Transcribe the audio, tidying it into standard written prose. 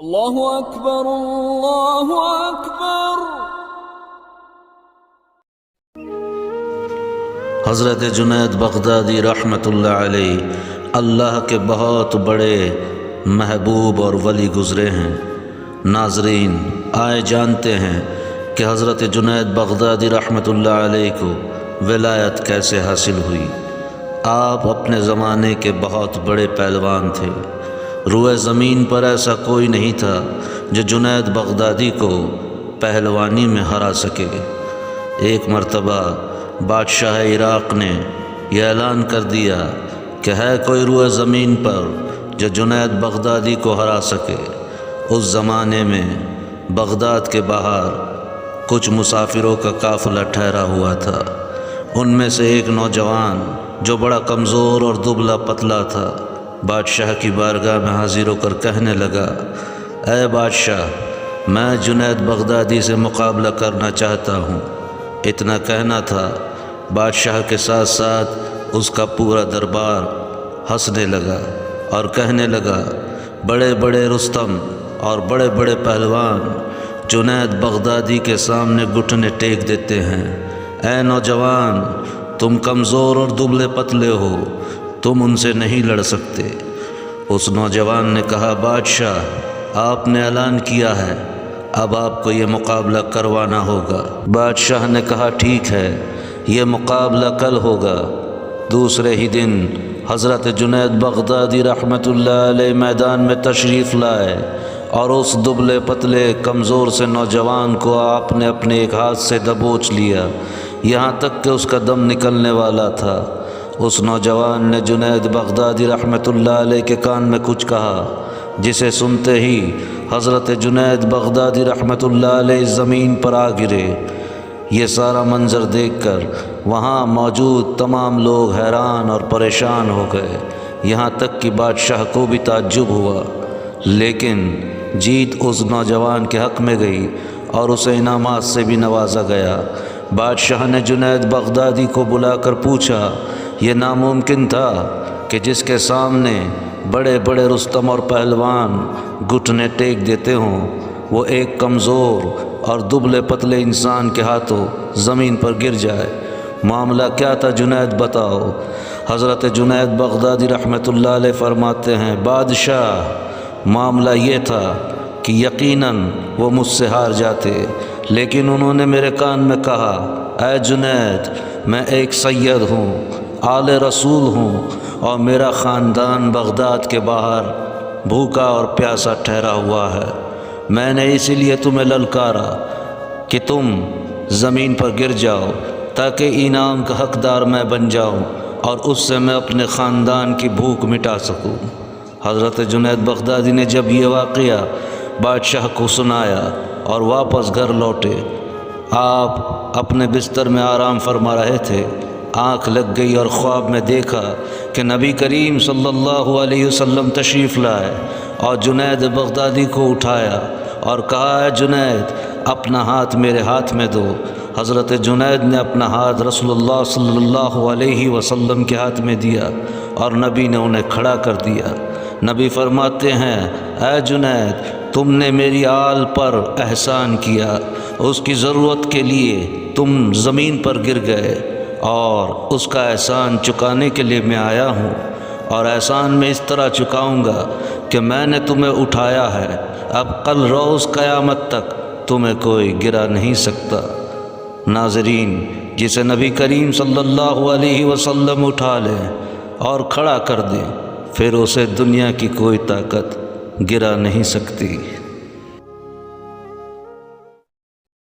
اللہ اکبر اللہ اکبر۔ حضرت جنید بغدادی رحمۃ اللہ علیہ اللہ کے بہت بڑے محبوب اور ولی گزرے ہیں۔ ناظرین، آئے جانتے ہیں کہ حضرت جنید بغدادی رحمۃ اللہ علیہ کو ولایت کیسے حاصل ہوئی۔ آپ اپنے زمانے کے بہت بڑے پہلوان تھے۔ روئے زمین پر ایسا کوئی نہیں تھا جو جنید بغدادی کو پہلوانی میں ہرا سکے۔ ایک مرتبہ بادشاہ عراق نے یہ اعلان کر دیا کہ ہے کوئی روئے زمین پر جو جنید بغدادی کو ہرا سکے۔ اس زمانے میں بغداد کے باہر کچھ مسافروں کا قافلہ ٹھہرا ہوا تھا۔ ان میں سے ایک نوجوان جو بڑا کمزور اور دبلا پتلا تھا، بادشاہ کی بارگاہ میں حاضر ہو کر کہنے لگا، اے بادشاہ، میں جنید بغدادی سے مقابلہ کرنا چاہتا ہوں۔ اتنا کہنا تھا، بادشاہ کے ساتھ ساتھ اس کا پورا دربار ہنسنے لگا اور کہنے لگا، بڑے بڑے رستم اور بڑے بڑے پہلوان جنید بغدادی کے سامنے گھٹنے ٹیک دیتے ہیں۔ اے نوجوان، تم کمزور اور دبلے پتلے ہو، تم ان سے نہیں لڑ سکتے۔ اس نوجوان نے کہا، بادشاہ، آپ نے اعلان کیا ہے، اب آپ کو یہ مقابلہ کروانا ہوگا۔ بادشاہ نے کہا، ٹھیک ہے، یہ مقابلہ کل ہوگا۔ دوسرے ہی دن حضرت جنید بغدادی رحمۃ اللہ علیہ میدان میں تشریف لائے اور اس دبلے پتلے کمزور سے نوجوان کو آپ نے اپنے ایک ہاتھ سے دبوچ لیا، یہاں تک کہ اس کا دم نکلنے والا تھا۔ اس نوجوان نے جنید بغدادی رحمۃ اللہ علیہ کے کان میں کچھ کہا، جسے سنتے ہی حضرت جنید بغدادی رحمۃ اللہ علیہ زمین پر آ گرے۔ یہ سارا منظر دیکھ کر وہاں موجود تمام لوگ حیران اور پریشان ہو گئے، یہاں تک کہ بادشاہ کو بھی تعجب ہوا۔ لیکن جیت اس نوجوان کے حق میں گئی اور اسے انعامات سے بھی نوازا گیا۔ بادشاہ نے جنید بغدادی کو بلا کر پوچھا، یہ ناممکن تھا کہ جس کے سامنے بڑے بڑے رستم اور پہلوان گھٹنے ٹیک دیتے ہوں، وہ ایک کمزور اور دبلے پتلے انسان کے ہاتھوں زمین پر گر جائے۔ معاملہ کیا تھا جنید، بتاؤ۔ حضرت جنید بغدادی رحمۃ اللہ علیہ فرماتے ہیں، بادشاہ، معاملہ یہ تھا کہ یقیناً وہ مجھ سے ہار جاتے، لیکن انہوں نے میرے کان میں کہا، اے جنید، میں ایک سید ہوں، آل رسول ہوں، اور میرا خاندان بغداد کے باہر بھوکا اور پیاسا ٹھہرا ہوا ہے۔ میں نے اسی لیے تمہیں للکارا کہ تم زمین پر گر جاؤ تاکہ انعام کا حقدار میں بن جاؤں اور اس سے میں اپنے خاندان کی بھوک مٹا سکوں۔ حضرت جنید بغدادی نے جب یہ واقعہ بادشاہ کو سنایا اور واپس گھر لوٹے، آپ اپنے بستر میں آرام فرما رہے تھے، آنکھ لگ گئی اور خواب میں دیکھا کہ نبی کریم صلی اللہ علیہ وسلم تشریف لائے اور جنید بغدادی کو اٹھایا اور کہا، اے جنید، اپنا ہاتھ میرے ہاتھ میں دو۔ حضرت جنید نے اپنا ہاتھ رسول اللہ صلی اللہ علیہ وسلم کے ہاتھ میں دیا اور نبی نے انہیں کھڑا کر دیا۔ نبی فرماتے ہیں، اے جنید، تم نے میری آل پر احسان کیا، اس کی ضرورت کے لیے تم زمین پر گر گئے، اور اس کا احسان چکانے کے لیے میں آیا ہوں، اور احسان میں اس طرح چکاؤں گا کہ میں نے تمہیں اٹھایا ہے، اب کل روز قیامت تک تمہیں کوئی گرا نہیں سکتا۔ ناظرین، جسے نبی کریم صلی اللہ علیہ وسلم اٹھا لیں اور کھڑا کر دیں، پھر اسے دنیا کی کوئی طاقت گرا نہیں سکتی۔